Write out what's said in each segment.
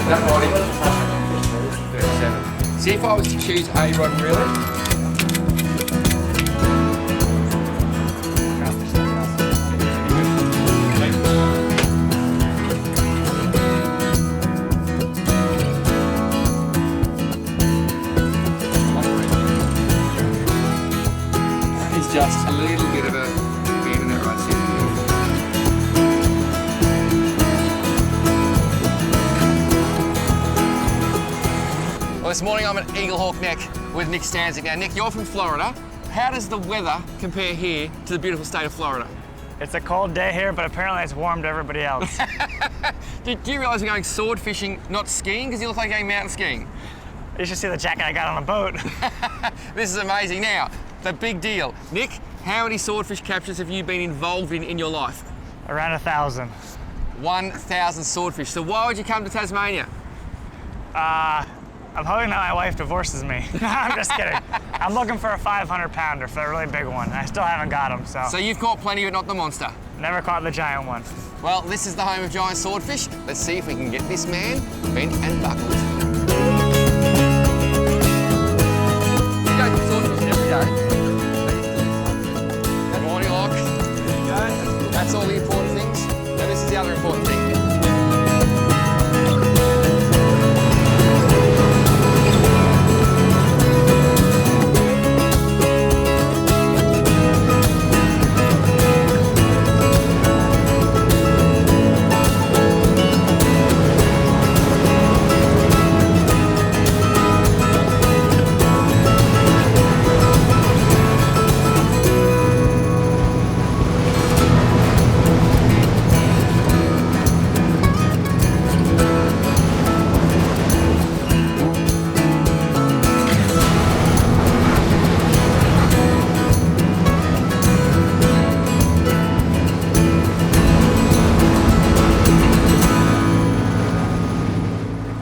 that body. 37. See if I was to choose a rod and reel it. It's just a little bit of a bend in that right centre. Well, this morning I'm at Eaglehawk Neck with Nick Stanczyk. Now, Nick, you're from Florida. How does the weather compare here to the beautiful state of Florida? It's a cold day here, but apparently it's warm to everybody else. Do you realise we're going sword fishing, not skiing? Because you look like you're going mountain skiing. You should see the jacket I got on the boat. This is amazing. Now, the big deal. Nick, how many swordfish captures have you been involved in your life? Around 1,000. 1,000 swordfish. So why would you come to Tasmania? I'm hoping that my wife divorces me. I'm just kidding. I'm looking for a 500-pounder for a really big one. I still haven't got them, so. So you've caught plenty, but not the monster? Never caught the giant one. Well, this is the home of giant swordfish. Let's see if we can get this man bent and buckled. We go to swordfish every day. Good morning, Locke. There you go. That's all the important things. Now this is the other important thing.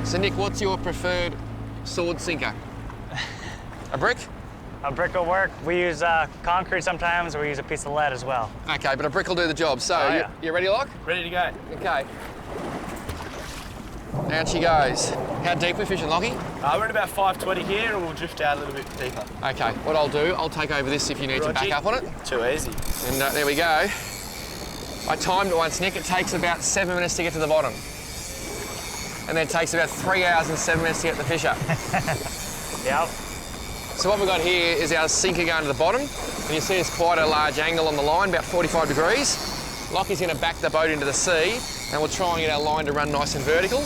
So Nick, what's your preferred sword sinker? A brick? A brick will work. We use concrete sometimes, or we use a piece of lead as well. Okay, but a brick will do the job. So, Oh, yeah. you ready, Locke? Ready to go. Okay. Out she goes. How deep are we fishing, Lockie? We're at about 520 here, and we'll drift out a little bit deeper. Okay, what I'll do, I'll take over this if you need to back up on it. Too easy. And there we go. I timed it once, Nick. It takes about 7 minutes to get to the bottom. And then it takes about 3 hours and 7 minutes to get the fish up. Yep. So what we've got here is our sinker going to the bottom. And you see there's quite a large angle on the line, about 45 degrees. Lockie's going to back the boat into the sea, and we'll try and get our line to run nice and vertical.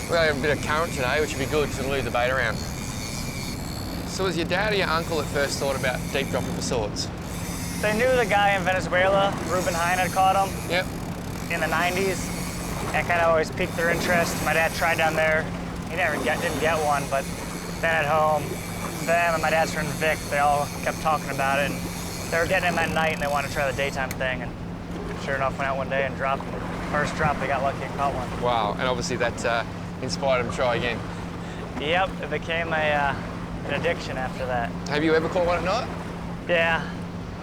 We're going to have a bit of current today, which would be good to move the bait around. So was your dad or your uncle that first thought about deep dropping for swords? They knew the guy in Venezuela, Ruben Hine, had caught them Yep. in the 90s. That kind of always piqued their interest. My dad tried down there. He didn't get one, but then at home, them and my dad's friend Vic, they all kept talking about it. And they were getting in that night and they wanted to try the daytime thing. And sure enough, went out one day and dropped. First drop, they got lucky and caught one. Wow, and obviously that inspired them to try again. Yep, it became an addiction after that. Have you ever caught one at night? Yeah,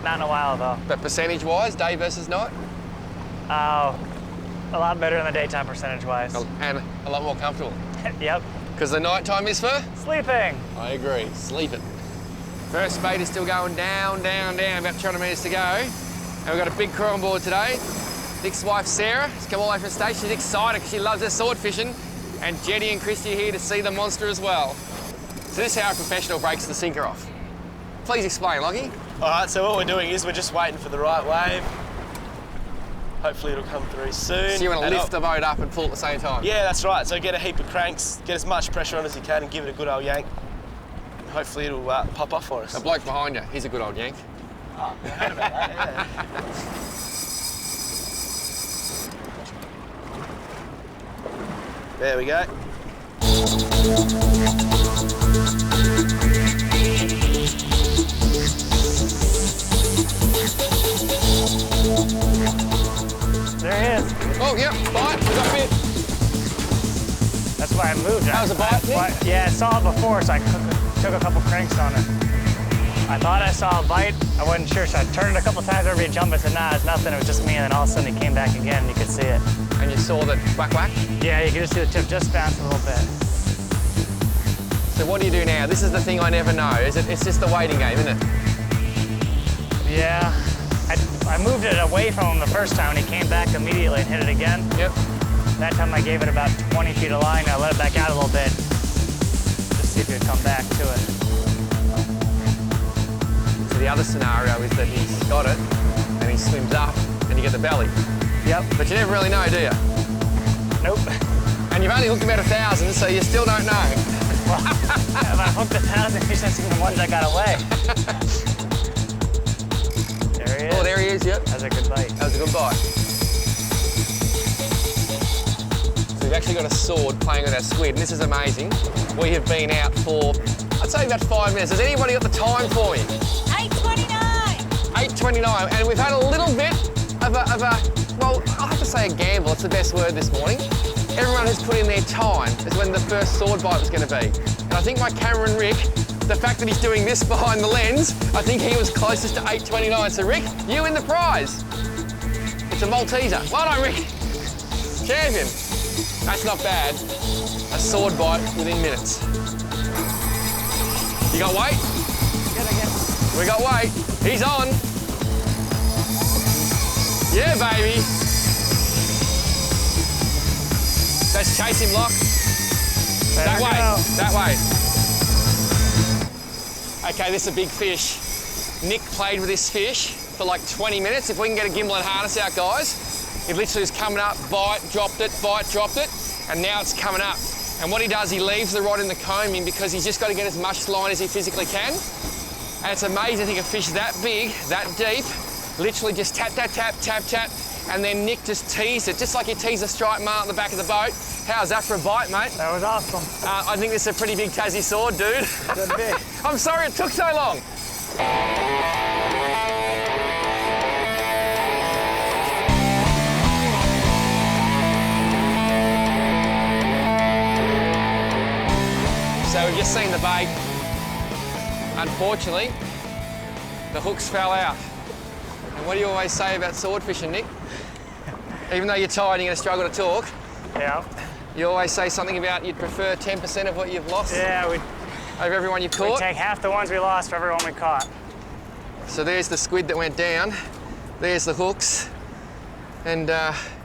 not in a while though. But percentage-wise, day versus night? Oh, a lot better in the daytime percentage-wise. And a lot more comfortable. Yep. Because the nighttime is for? Sleeping. I agree, sleeping. First bait is still going down, down, down, about 200 metres to go. And we've got a big crew on board today. Nick's wife, Sarah, has come all the way from the station. She's excited because she loves her sword fishing. And Jetty and Christy are here to see the monster as well. So this is how a professional breaks the sinker off. Please explain, Lockie. All right, so what we're doing is we're just waiting for the right wave. Hopefully it'll come through soon. So you want to lift the boat up and pull at the same time? Yeah, that's right. So get a heap of cranks, get as much pressure on as you can and give it a good old yank. Hopefully it'll pop off for us. The bloke behind you, he's a good old yank. Oh, I heard about that, yeah. There we go. There he is. Oh, yeah, bite, we got a bit. That's why I moved. That was a bite, Nick? Yeah, I saw it before, so I took a couple cranks on it. I thought I saw a bite. I wasn't sure, so I turned it a couple times over to jump. I said, nah, it's nothing. It was just me. And then all of a sudden, he came back again, and you could see it. And you saw the whack whack? Yeah, you can just see the tip just bounce a little bit. So what do you do now? This is the thing I never know. It's just the waiting game, isn't it? Yeah, I moved it away from him the first time and he came back immediately and hit it again. Yep. That time I gave it about 20 feet of line. I let it back out a little bit, just see if he'd come back to it. So the other scenario is that he's got it and he swims up and you get the belly. Yep. But you never really know, do you? Nope. And you've only hooked about 1,000, so you still don't know. Well, if I hooked 1,000 fish, I've seen the ones that got away. There he is. Oh, there he is, yep. That was a good bite. That was a good bite. So we've actually got a sword playing with our squid, and this is amazing. We have been out for, I'd say about 5 minutes. Has anybody got the time for me? 8:29. 8:29, and we've had a little bit of a, well, I have to say a gamble. It's the best word this morning. Everyone who's put in their time is when the first sword bite was going to be. And I think my cameraman Rick, the fact that he's doing this behind the lens, I think he was closest to 8:29. So Rick, you win the prize. It's a Malteser. Well done, Rick. Champion. That's not bad. A sword bite within minutes. You got weight? Good, I guess. We got weight. He's on. Yeah, baby. Let's chase him, Locke. That way, that way. Okay, this is a big fish. Nick played with this fish for like 20 minutes. If we can get a gimbal and harness out, guys, it literally is coming up, bite, dropped it, and now it's coming up. And what he does, he leaves the rod in the combing because he's just got to get as much line as he physically can. And it's amazing to think a fish that big, that deep, literally just tap, tap, tap, tap, tap, and then Nick just teased it, just like he teased a striped mark at the back of the boat. How's that for a bite, mate? That was awesome. I think this is a pretty big Tassie sword, dude. Good big. I'm sorry it took so long. So we've just seen the bait. Unfortunately, the hooks fell out. And what do you always say about sword fishing, Nick? Even though you're tired and you're going to struggle to talk, Yeah. you always say something about you'd prefer 10% of what you've lost Yeah, we'd over everyone you've caught. take half the ones we lost for every one we caught. So there's the squid that went down. There's the hooks. And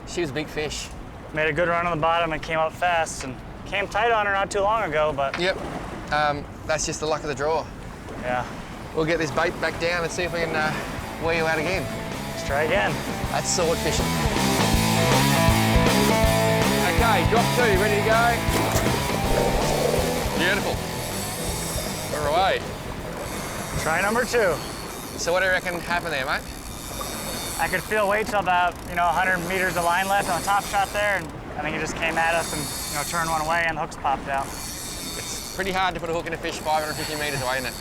she was a big fish. Made a good run on the bottom and came up fast and came tight on her not too long ago, but Yep. That's just the luck of the draw. yeah. We'll get this bait back down and see if we can wear you out again. Let's try again. That's sword fishing. Okay, drop 2, ready to go? Beautiful. We're away. Try number 2. So what do you reckon happened there, mate? I could feel weight till about, 100 meters of line left on the top shot there, and I think it just came at us and, turned one away and the hooks popped out. It's pretty hard to put a hook in a fish 550 metres away, isn't it?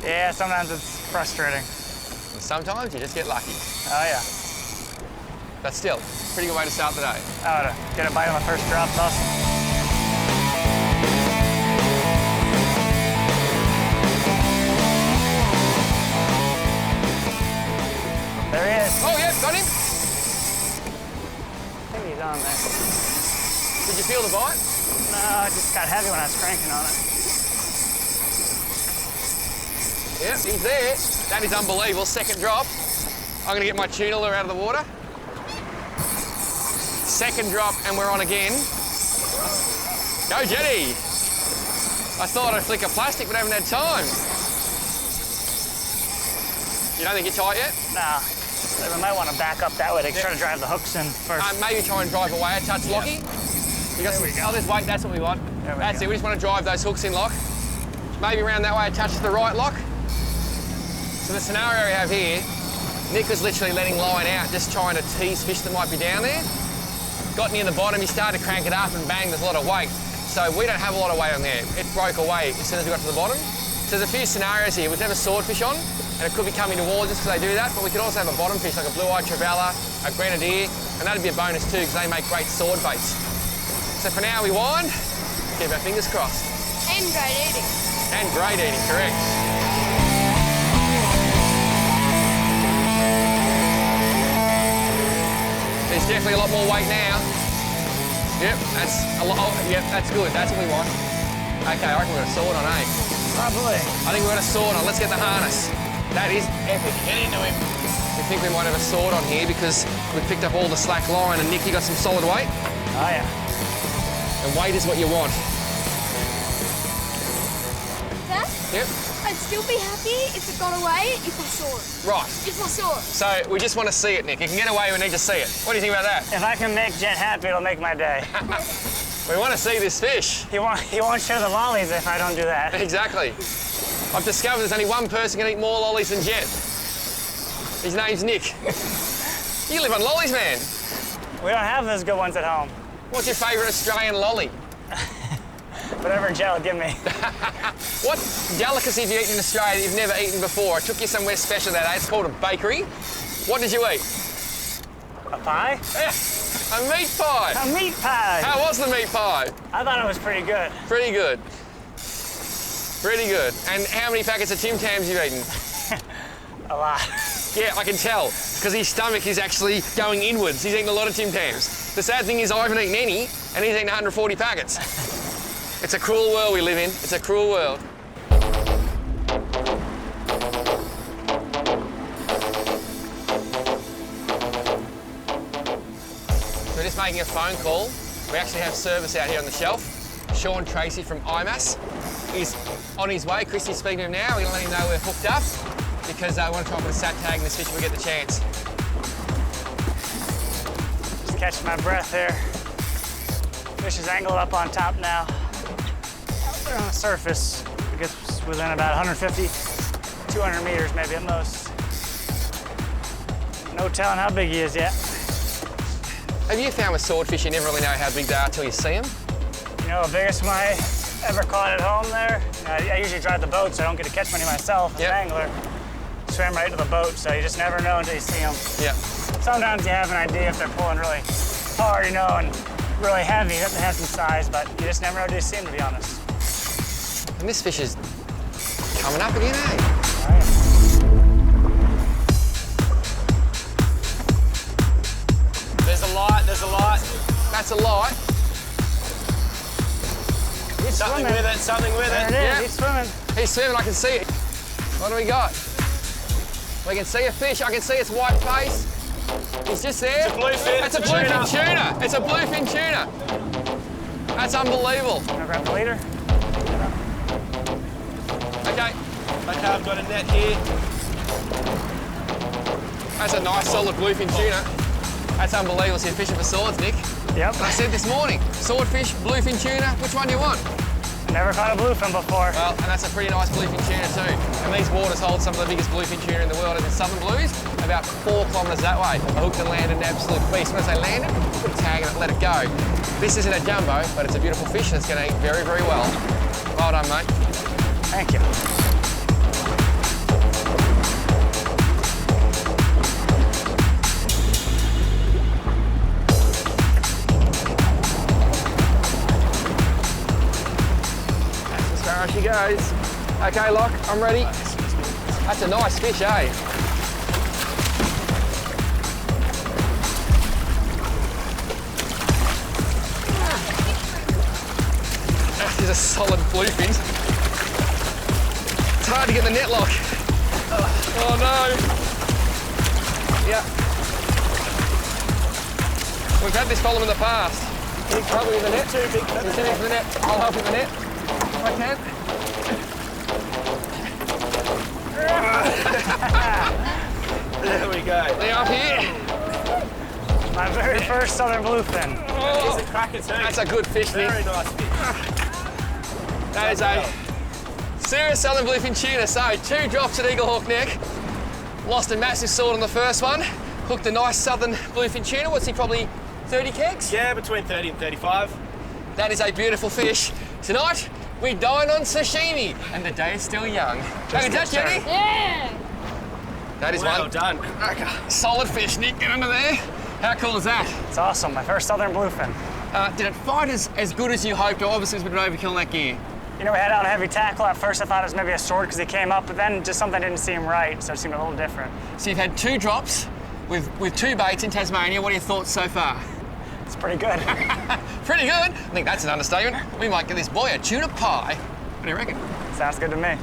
Yeah, sometimes it's frustrating. And sometimes you just get lucky. Oh yeah. But still, pretty good way to start the day. Oh, to get a bite on the first drop's awesome. There he is. Oh, yeah, got him. I think he's on there. Did you feel the bite? No, it just got heavy when I was cranking on it. Yeah, he's there. That is unbelievable. Second drop. I'm going to get my tuna lure out of the water. Second drop, and we're on again. Go, Jetty. I thought I'd flick a plastic, but I haven't had time. You don't think you're tight yet? Nah, we might want to back up that way to try to drive the hooks in first. Maybe try and drive away a touch, Lockie. You got some, oh, there's weight, that's what we want. That's it, we just want to drive those hooks in, Lock. Maybe around that way a touch to the right, Lock. So the scenario we have here, Nick was literally letting line out, just trying to tease fish that might be down there. Got near the bottom, he started to crank it up and bang, there's a lot of weight. So we don't have a lot of weight on there. It broke away as soon as we got to the bottom. So there's a few scenarios here. We'd have a swordfish on, and it could be coming towards us because they do that, but we could also have a bottom fish like a blue-eyed trevally, a grenadier, and that'd be a bonus too because they make great sword baits. So for now we wind, keep our fingers crossed. And great eating. And great eating, correct. There's definitely a lot more weight now. Yep, that's a lot. Oh, yep, that's good. That's what we want. Okay, I reckon we've got a sword on, eh? Probably. I think we've got a sword on. Let's get the harness. That is epic. Get into him. We think we might have a sword on here because we've picked up all the slack line, and Nick, you got some solid weight. Oh yeah. And weight is what you want. Dad, Yep. I'd still be happy if it got away if I saw it. Right. If I saw it. So we just want to see it, Nick. It can get away. We need to see it. What do you think about that? If I can make Jet happy, it'll make my day. We want to see this fish. He won't share the lollies if I don't do that. Exactly. I've discovered there's only one person can eat more lollies than Jet. His name's Nick. You live on lollies, man. We don't have those good ones at home. What's your favourite Australian lolly? Whatever Jet will give me. What delicacy have you eaten in Australia that you've never eaten before? I took you somewhere special that day. It's called a bakery. What did you eat? A pie? Yeah, a meat pie. A meat pie. How was the meat pie? I thought it was pretty good. Pretty good. Pretty good. And how many packets of Tim Tams have you eaten? A lot. Yeah, I can tell, because his stomach is actually going inwards. He's eating a lot of Tim Tams. The sad thing is I haven't eaten any, and he's eaten 140 packets. It's a cruel world we live in. It's a cruel world. We're just making a phone call. We actually have service out here on the shelf. Sean Tracy from IMAS is on his way. Christy's speaking to him now. We're going to let him know we're hooked up because I want to try and put a sat tag in this fish if we get the chance. Just catching my breath here. Fish is angled up on top now. Out there on the surface, it gets within about 150, 200 meters maybe at most. No telling how big he is yet. Have you found with swordfish you never really know how big they are till you see them? You know, the biggest one I ever caught at home there, I usually drive the boat so I don't get to catch many myself as an angler. Swim right to the boat, so you just never know until you see them. Yeah. Sometimes you have an idea if they're pulling really hard, you know, and really heavy, that they have some size, but you just never know until you see them, to be honest. And this fish is coming up again, eh? Right. There's a light, there's a light. That's a light. He's Something swimming. with it, something with There it. it is, Yeah. he's swimming. He's swimming, I can see it. What do we got? We can see a fish, I can see its white face. He's just there. It's a bluefin. It's a bluefin tuna. It's a bluefin tuna. That's unbelievable. Wanna grab the leader? Okay, Okay, I've got a net here. that's a nice solid bluefin tuna. That's unbelievable. So you're fishing for swords, Nick. Yep. And I said this morning, swordfish, bluefin tuna, which one do you want? Never caught a bluefin before. Well, and that's a pretty nice bluefin tuna too. And these waters hold some of the biggest bluefin tuna in the world. And in southern blues, about 4 kilometres that way. I hooked and landed an absolute beast. When I say landed, put a tag on it, let it go. This isn't a jumbo, but it's a beautiful fish that's going to eat very, very well. Well done, mate. Thank you. As far as she goes. Okay, Locke, I'm ready. That's a nice fish, eh? That is a solid bluefin. It's hard to get the net lock. Oh no. Yeah. We've had this problem in the past. Big trouble in the net. Too big for the net. I'll help you with the net if I can. There we go. They're up here. My very first southern bluefin. He's a cracker too. That's a good fish, Nick. Very nice fish. That is a serious southern bluefin tuna. So 2 drops at Eagle Hawk Neck. Lost a massive sword on the first one. Hooked a nice southern bluefin tuna. What's he, probably 30 kegs? Yeah, between 30 and 35. That is a beautiful fish. Tonight, we dine on sashimi, and the day is still young. Have you touched Jenny? Yeah. That is Well one. done. Solid fish, Nick. Get under there. How cool is that? It's awesome, my first southern bluefin. Did it fight as good as you hoped, or obviously it was a bit of overkill in that gear? You know, we had out a heavy tackle. At first I thought it was maybe a sword because he came up, but then just something didn't seem right, so it seemed a little different. So you've had 2 drops with 2 baits in Tasmania. What are your thoughts so far? It's pretty good. Pretty good? I think that's an understatement. We might get this boy a tuna pie. What do you reckon? Sounds good to me.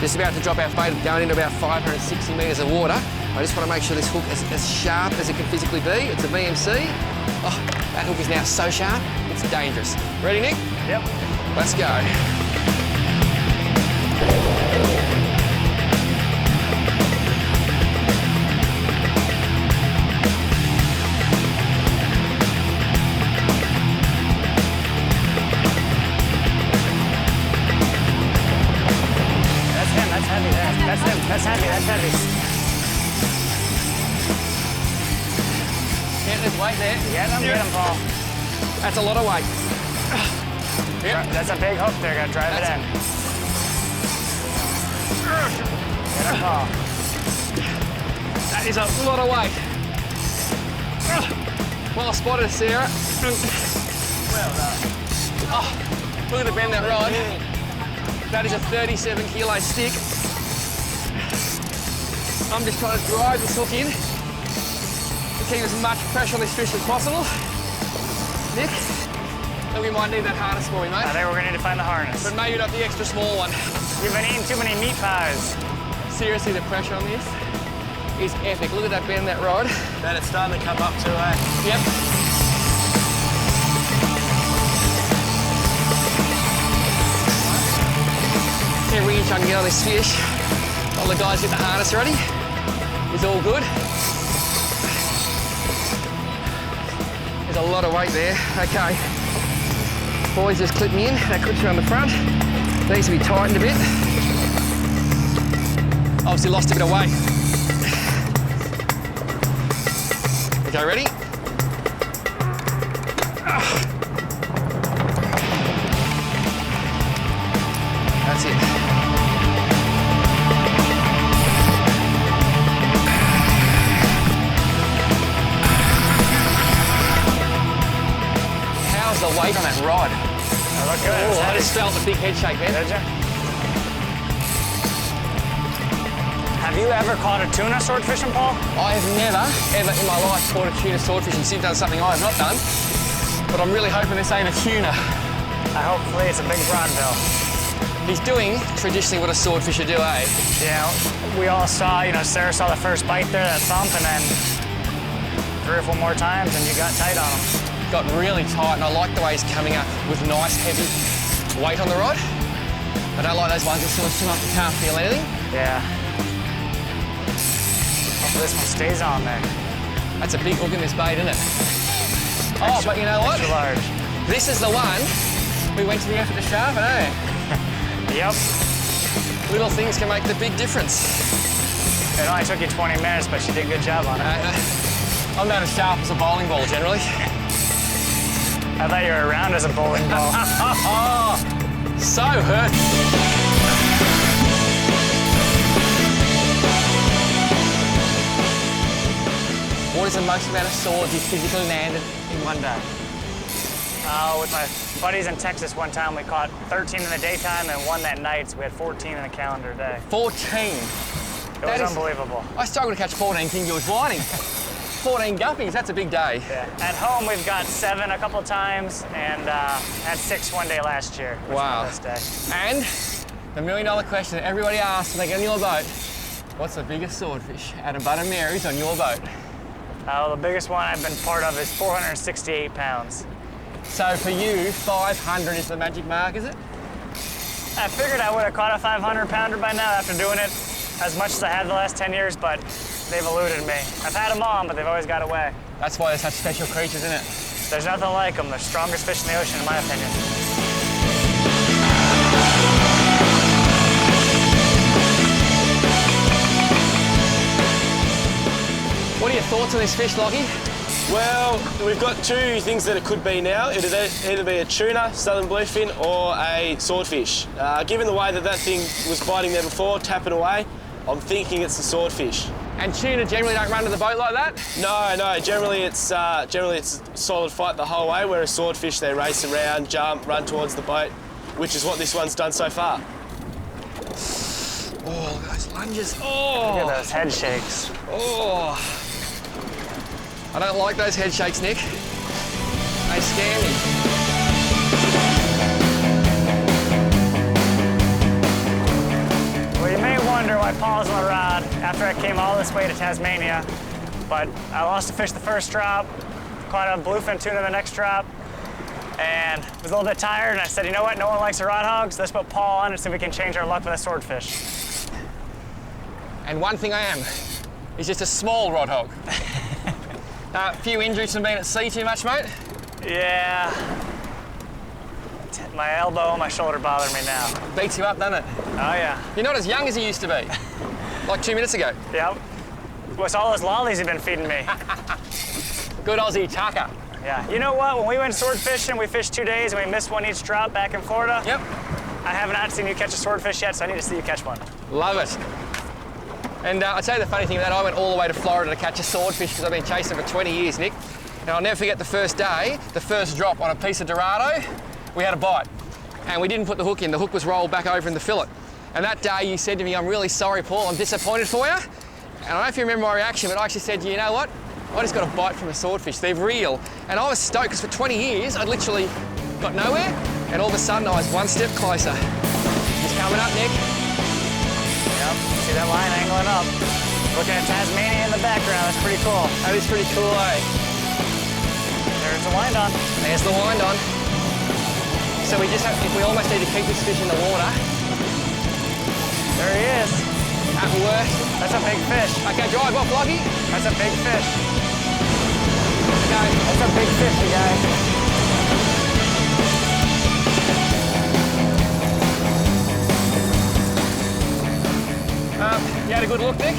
Just about to drop our bait, going into about 560 metres of water. I just want to make sure this hook is as sharp as it can physically be. It's a VMC. Oh, that hook is now so sharp, it's dangerous. Ready, Nick? Yep. Let's go. That's heavy. Yeah, there's weight there. Get him, Paul. That's a lot of weight. Yep. That's a big hook there, gotta drive it in. Get him, Paul. That is a lot of weight. Well spotted, Sarah. Well done. Oh, look at the bend that rod. That is a 37 kilo stick. I'm just trying to drive this hook in to keep as much pressure on this fish as possible. Nick, I think we might need that harness for me, mate. I think we're gonna need to find the harness. But maybe not the extra small one. You've been eating too many meat pies. Seriously, the pressure on this is epic. Look at that bend, that rod. And it's starting to come up too, eh? Yep. Every inch I can get on this fish. All the guys get the harness ready. It's all good. There's a lot of weight there. Okay. Boys, just clip me in. That clips around the front. Needs to be tightened a bit. Obviously lost a bit of weight. Okay, ready? That's it. How's the weight on that rod? Oh, look good. Oh, I just felt the big head shake there. Did you? Have you ever caught a tuna sword fishing, Paul? I have never, ever in my life caught a tuna swordfish, and Sid done something I have not done. But I'm really hoping this ain't a tuna. Hopefully it's a big broadbill. He's doing traditionally what a swordfisher do, eh? Yeah, we all saw, Sarah saw the first bite there, that thump, and then 3 or 4 more times and you got tight on him. Got really tight, and I like the way he's coming up with nice heavy weight on the rod. I don't like those ones that sort of swim up and can't feel anything. Yeah. Hopefully this one stays on there. That's a big hook in this bait, isn't it? Oh, but you know what? Extra large. This is the one we went to the effort to sharpen, eh? Yep. Little things can make the big difference. It only took you 20 minutes, but you did a good job on it. I'm about as sharp as a bowling ball, generally. I thought you were round as a bowling ball. Oh, so hurt. What is the most amount of swords you physically landed in one day? With my buddies in Texas one time, we caught 13 in the daytime and 1 that night, so we had 14 in a calendar day. 14. It was unbelievable. I struggled to catch 14 King George whiting. 14 guppies, that's a big day. Yeah. At home, we've got 7 a couple times and had 6 one day last year. Wow. This day. And the $1 million question that everybody asks when they get on your boat, what's the biggest swordfish out of Bud and Mary's on your boat? The biggest one I've been part of is 468 pounds. So for you, 500 is the magic mark, is it? I figured I would have caught a 500-pounder by now after doing it as much as I have the last 10 years, but they've eluded me. I've had them on, but they've always got away. That's why they're such special creatures, isn't it? There's nothing like them. They're the strongest fish in the ocean, in my opinion. What are your thoughts on this fish, Lockie? Well, we've got 2 things that it could be now. It'd either be a tuna, southern bluefin, or a swordfish. Given the way that thing was biting there before, tapping away, I'm thinking it's the swordfish. And tuna generally don't run to the boat like that? No. Generally it's solid fight the whole way, whereas swordfish, they race around, jump, run towards the boat, which is what this one's done so far. Oh, look at those lunges. Oh. Look at those head shakes. Oh. I don't like those head shakes, Nick. They scare me. Well, you may wonder why Paul's on the rod after I came all this way to Tasmania, but I lost a fish the first drop, caught a bluefin tuna the next drop, and was a little bit tired, and I said, you know what, no one likes a rod hog, so let's put Paul on and see if we can change our luck with a swordfish. And one thing I am is just a small rod hog. A few injuries from being at sea too much, mate? Yeah. My elbow and my shoulder bother me now. Beats you up, doesn't it? Oh, yeah. You're not as young as you used to be. Like 2 minutes ago. Yep. What's all those lollies you've been feeding me? Good Aussie tucker. Yeah. You know what? When we went sword fishing, we fished 2 days and we missed one each drop back in Florida. Yep. I have not seen you catch a swordfish yet, so I need to see you catch one. Love it. And I'll tell you the funny thing about that, I went all the way to Florida to catch a swordfish because I've been chasing them for 20 years, Nick. And I'll never forget the first day, the first drop on a piece of Dorado, we had a bite. And we didn't put the hook in, the hook was rolled back over in the fillet. And that day you said to me, I'm really sorry, Paul, I'm disappointed for you. And I don't know if you remember my reaction, but I actually said, you know what? I just got a bite from a swordfish, they're real. And I was stoked because for 20 years, I'd literally got nowhere. And all of a sudden I was one step closer. He's coming up, Nick. Yep, see that line angling up. Looking at Tasmania in the background, that's pretty cool. That is pretty cool, eh? There's the wind on. There's the wind on. So we just have, we almost need to keep this fish in the water. There he is. That will work. That's a big fish. Okay, drive off, Lockie. That's a big fish. Okay. That's a big fish, you guys. You had a good look, Nick?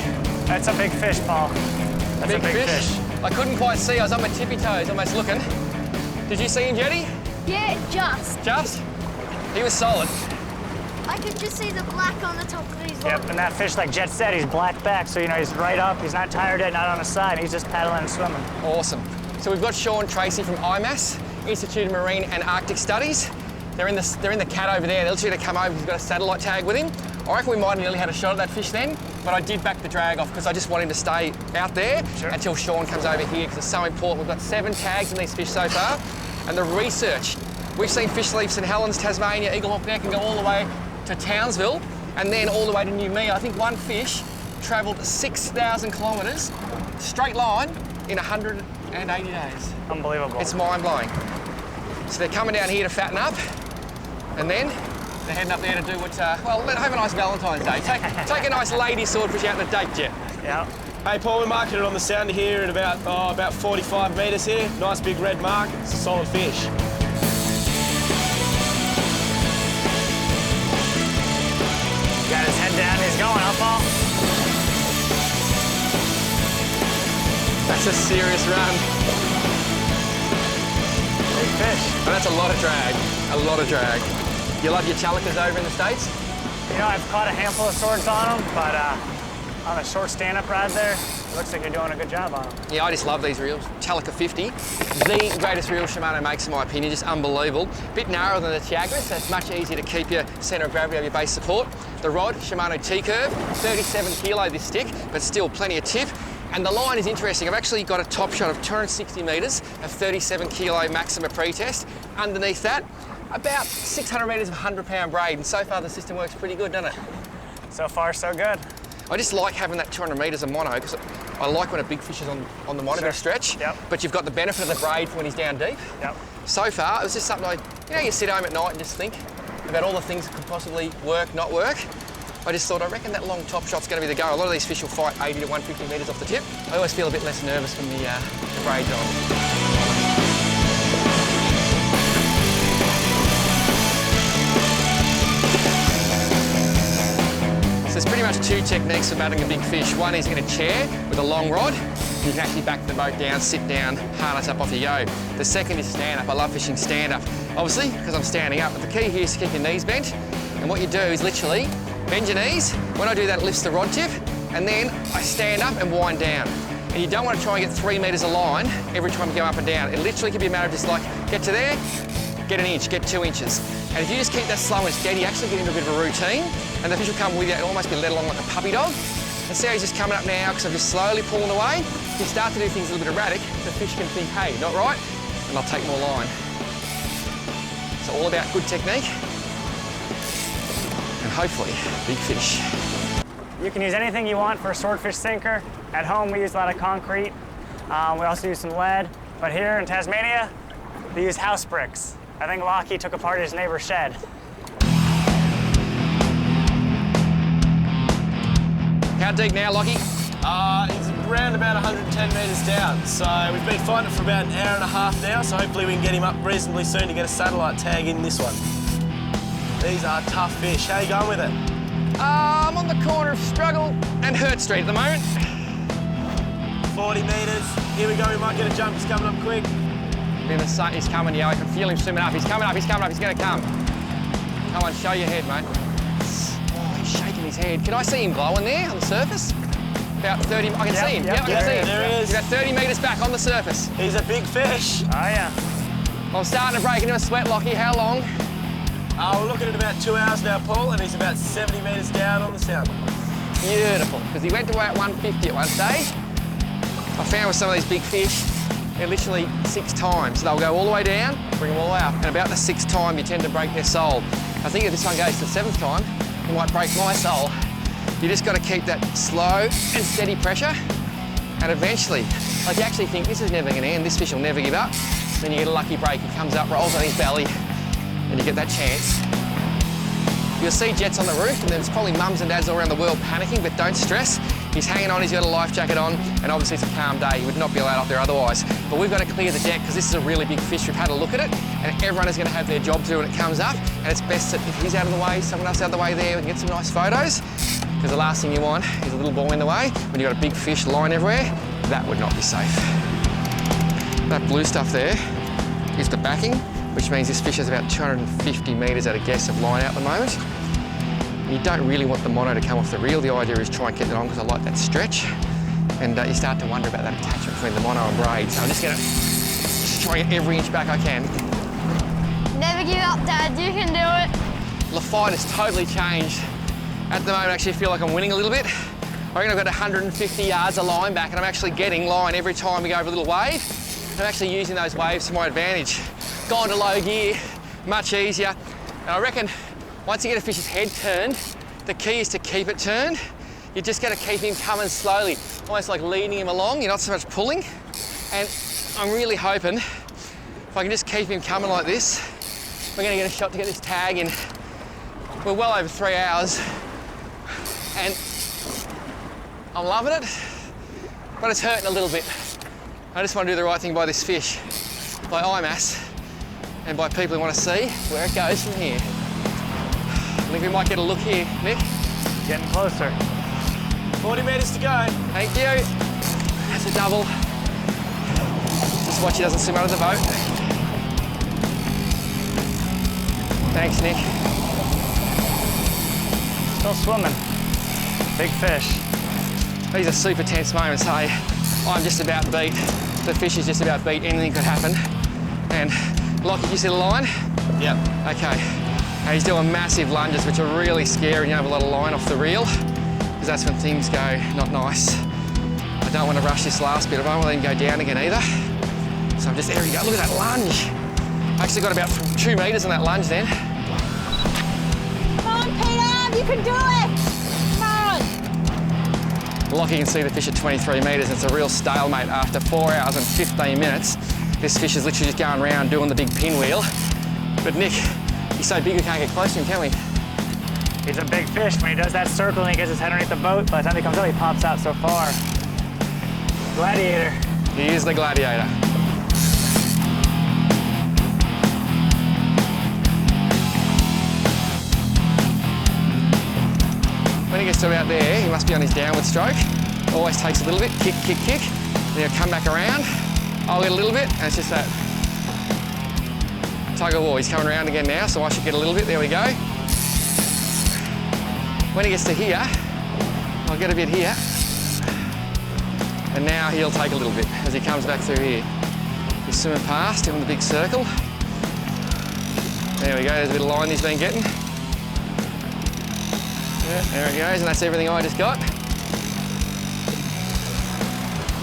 That's a big fish, Paul. That's a big fish. I couldn't quite see, I was on my tippy toes, almost looking. Did you see him, Jetty? Yeah, just. Just? He was solid. I could just see the black on the top of his Yep, and that fish, like Jet said, he's black back, so you know he's right up. He's not tired yet, not on the side. He's just paddling and swimming. Awesome. So we've got Sean Tracy from IMAS, Institute of Marine and Arctic Studies. They're in the cat over there. They're literally to come over. He's got a satellite tag with him. I reckon we might have nearly had a shot at that fish then, but I did back the drag off because I just want him to stay out there until Sean comes over here because it's so important. We've got 7 tags in these fish so far, and the research. We've seen fish leave St Helens, Tasmania, Eaglehawk Neck and go all the way to Townsville and then all the way to New Me. I think one fish travelled 6,000 kilometres straight line in 180 days. Unbelievable. It's mind-blowing. So they're coming down here to fatten up and then they're heading up there to do what, well, have a nice Valentine's Day. Take a nice lady swordfish out on a date, Jet. Yeah. Hey Paul, we're marking it on the sounder here at about 45 metres here. Nice big red mark, it's a solid fish. Got his head down, he's going, huh, Paul? That's a serious run. Big fish. And that's a lot of drag, a lot of drag. You love your chalicas over in the States? You know, I've caught a handful of swords on them, but on a short stand-up rod there, it looks like you're doing a good job on them. Yeah, I just love these reels. Chalica 50, the greatest reel Shimano makes in my opinion, just unbelievable. Bit narrower than the Tiagras, so it's much easier to keep your centre of gravity of your base support. The rod, Shimano T-Curve, 37 kilo this stick, but still plenty of tip. And the line is interesting. I've actually got a top shot of 260 metres of 37 kilo Maxima pre-test. Underneath that, about 600 metres of 100-pound braid, and so far the system works pretty good, doesn't it? So far, so good. I just like having that 200 metres of mono because I like when a big fish is on the mono, bit of stretch, but you've got the benefit of the braid for when he's down deep. Yep. So far, it was just something you sit home at night and just think about all the things that could possibly work, not work. I just thought, I reckon that long top shot's going to be the go. A lot of these fish will fight 80 to 150 metres off the tip. I always feel a bit less nervous when the braid's on. So there's pretty much 2 techniques for batting a big fish. One is in a chair with a long rod. You can actually back the boat down, sit down, harness up, off you go. The second is stand up. I love fishing stand up, obviously, because I'm standing up. But the key here is to keep your knees bent. And what you do is literally bend your knees. When I do that, it lifts the rod tip. And then I stand up and wind down. And you don't want to try and get 3 metres of line every time you go up and down. It literally can be a matter of just like, get to there, get an inch, get 2 inches. And if you just keep that slow and steady, you actually get into a bit of a routine, and the fish will come with you and almost be led along like a puppy dog. And see how he's just coming up now because I'm just slowly pulling away. If you start to do things a little bit erratic, the fish can think, hey, not right, and I'll take more line. It's all about good technique and hopefully big fish. You can use anything you want for a swordfish sinker. At home, we use a lot of concrete. We also use some lead. But here in Tasmania, we use house bricks. I think Lockie took apart his neighbor's shed. How deep now, Lockie? It's around about 110 metres down. So we've been fighting it for about an hour and a half now, so hopefully we can get him up reasonably soon to get a satellite tag in this one. These are tough fish. How are you going with it? I'm on the corner of Struggle and Hurt Street at the moment. 40 metres. Here we go, we might get a jump. He's coming up quick. Then the sun is coming, yeah, I can feel him swimming up. He's coming up, he's coming up, he's gonna come. Come on, show your head, mate. Oh, he's shaking his head. Can I see him glowing there on the surface? About 30, I can see him. Yep, I can see him. There he is. He's about 30 metres back on the surface. He's a big fish. Oh, yeah. I'm starting to break into a sweat, Lockie. How long? We're looking at about 2 hours now, Paul, and he's about 70 metres down on the sound. Beautiful, because he went to about 150 at one stage. I found with some of these big fish, they're literally 6 times. They'll go all the way down, bring them all up, and about the 6th time you tend to break their soul. I think if this one goes to the 7th time, it might break my soul. You just got to keep that slow and steady pressure, and eventually, like you actually think this is never going to end, this fish will never give up. Then you get a lucky break, he comes up, rolls on his belly, and you get that chance. You'll see jets on the roof, and there's probably mums and dads all around the world panicking, but don't stress. He's hanging on, he's got a life jacket on, and obviously it's a calm day. He would not be allowed up there otherwise. But we've got to clear the deck because this is a really big fish. We've had a look at it, and everyone is going to have their job to do when it comes up. And it's best that if he's out of the way, someone else out of the way there, we can get some nice photos. Because the last thing you want is a little boy in the way. When you've got a big fish line everywhere, that would not be safe. That blue stuff there is the backing, which means this fish has about 250 metres at a guess of line out at the moment. You don't really want the mono to come off the reel. The idea is try and get it on because I like that stretch. And you start to wonder about that attachment between the mono and braid. So I'm just going to try and get every inch back I can. Never give up, Dad. You can do it. The fight has totally changed. At the moment, I actually feel like I'm winning a little bit. I reckon I've got 150 yards of line back, and I'm actually getting line every time we go over a little wave. I'm actually using those waves to my advantage. Gone to low gear, much easier. And I reckon once you get a fish's head turned, the key is to keep it turned. You just got to keep him coming slowly, almost like leading him along. You're not so much pulling. And I'm really hoping if I can just keep him coming like this, we're going to get a shot to get this tag in. We're well over 3 hours, and I'm loving it, but it's hurting a little bit. I just want to do the right thing by this fish, by IMAS, and by people who want to see where it goes from here. I think we might get a look here, Nick. Getting closer. 40 metres to go. Thank you. That's a double. Just watch he doesn't swim under the boat. Thanks, Nick. Still swimming. Big fish. These are super tense moments, hey. I'm just about beat. The fish is just about beat. Anything could happen. And Lockie, you see the line? Yep. Okay. And he's doing massive lunges, which are really scary when you have a lot of line off the reel, because that's when things go not nice. I don't want to rush this last bit. I don't want to let him go down again either. So I'm just, there we go. Look at that lunge. I actually got about 2 metres on that lunge then. Come on, Peter. You can do it. Come on. Lockie can see the fish at 23 metres. It's a real stalemate after 4 hours and 15 minutes. This fish is literally just going around doing the big pinwheel. But Nick, he's so big we can't get close to him, can we? He's a big fish. When he does that circle and he gets his head underneath the boat, by the time he comes out, he pops out so far. Gladiator. He is the gladiator. When he gets to about there, he must be on his downward stroke. Always takes a little bit, kick, kick, kick. Then he'll come back around. I'll get a little bit, and it's just that tug of war. He's coming around again now, so I should get a little bit. There we go. When he gets to here, I'll get a bit here. And now he'll take a little bit as he comes back through here. He's swimming past, doing the big circle. There we go, there's a bit of line he's been getting. Yeah, there he goes, and that's everything I just got.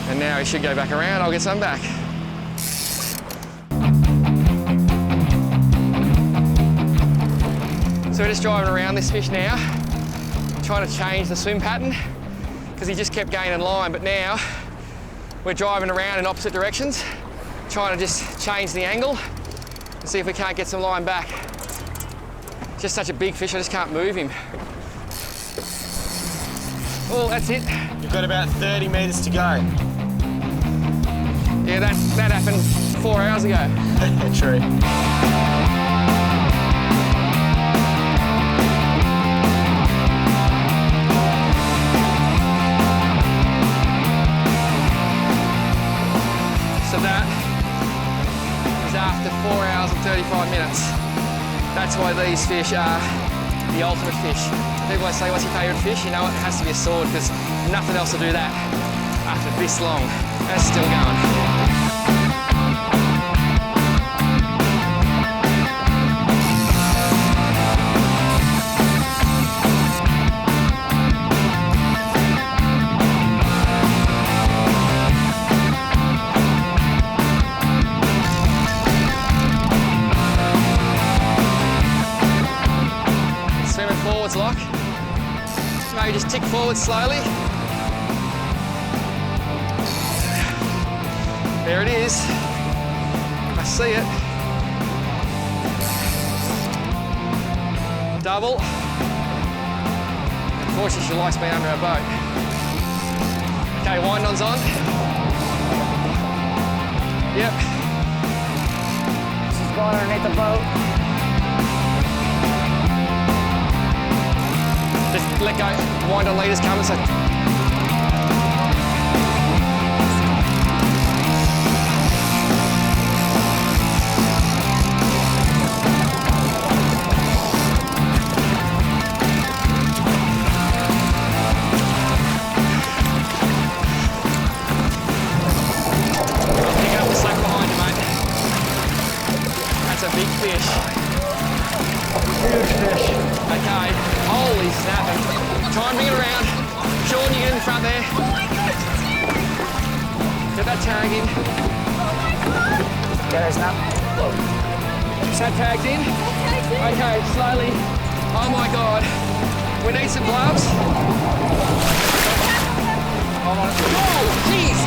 And now he should go back around, I'll get some back. So we're just driving around this fish now, trying to change the swim pattern, because he just kept gaining line, but now we're driving around in opposite directions, trying to just change the angle and see if we can't get some line back. It's just such a big fish, I just can't move him. Oh, that's it. You've got about 30 metres to go. Yeah, that happened 4 hours ago. True. So that is after 4 hours and 35 minutes. That's why these fish are the ultimate fish. People always say, what's your favourite fish? You know what, it has to be a sword, because nothing else will do that after this long. And it's still going. Lock. Maybe just tick forward slowly. There it is. I see it. Double. Unfortunately, she likes being under our boat. Okay, wind-on's on. Yep. She's going underneath the boat. Just let go, wind on leaders coming, so. Pick up the slack behind you, mate. That's a big fish. Huge fish. Okay, holy snapping. Try and bring it around. Sean, you get in the front there. Oh my gosh, it's here! Get that tag in. Yeah, there's not. Is that tagged in? Okay, slowly. Oh my God. We need some gloves. Oh, jeez.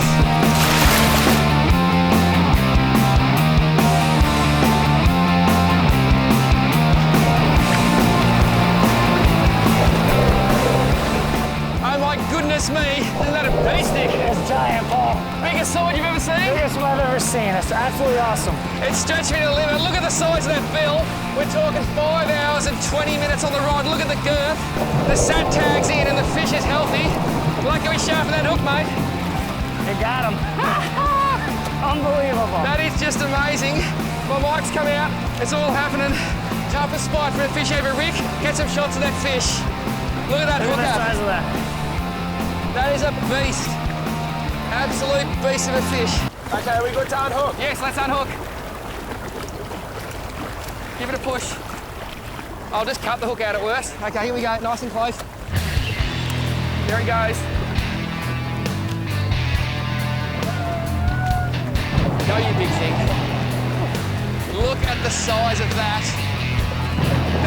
Goodness me, isn't that a beast, Nick? It's giant, Paul. Biggest sword you've ever seen? Biggest one I've ever seen. It's absolutely awesome. It stretched me to the limit. Look at the size of that bill. We're talking 5 hours and 20 minutes on the rod. Look at the girth. The sat tag's in and the fish is healthy. Lucky we sharpened that hook, mate. You got him. Unbelievable. That is just amazing. My mic's come out. It's all happening. Jump a spot for a fish over Rick. Get some shots of that fish. Look at that Look hook at the up. size of that. That is a beast. Absolute beast of a fish. Okay, we got to unhook. Yes, let's unhook. Give it a push. I'll just cut the hook out at worst. Okay, here we go, nice and close. There it goes. Go, you big thing. Look at the size of that.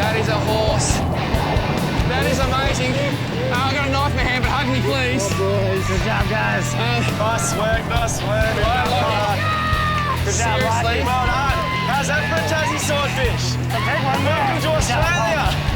That is a horse. That is amazing. I've got a knife in my hand, but hug me, please. Oh, boys. Good job, guys. Nice work, nice work. Good job, Seriously. Lockie. Well done. How's that for a Tassie swordfish? Take one more. Welcome to Australia.